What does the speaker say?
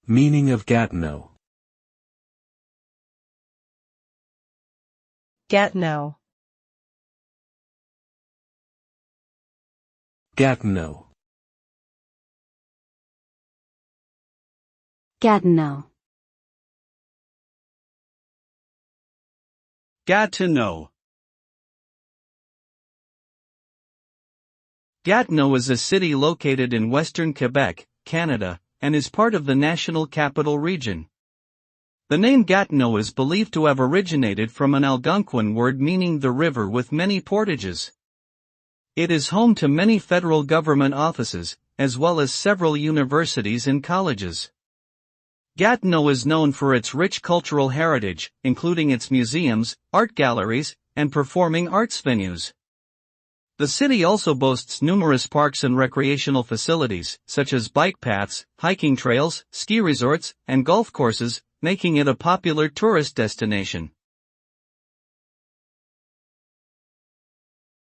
Meaning of Gatineau. Gatineau. Gatineau. Gatineau. Gatineau. Gatineau is a city located in western Quebec, Canada, and is part of the National Capital Region. The name Gatineau is believed to have originated from an Algonquin word meaning the river with many portages. It is home to many federal government offices, as well as several universities and colleges. Gatineau is known for its rich cultural heritage, including its museums, art galleries, and performing arts venues. The city also boasts numerous parks and recreational facilities, such as bike paths, hiking trails, ski resorts, and golf courses, making it a popular tourist destination.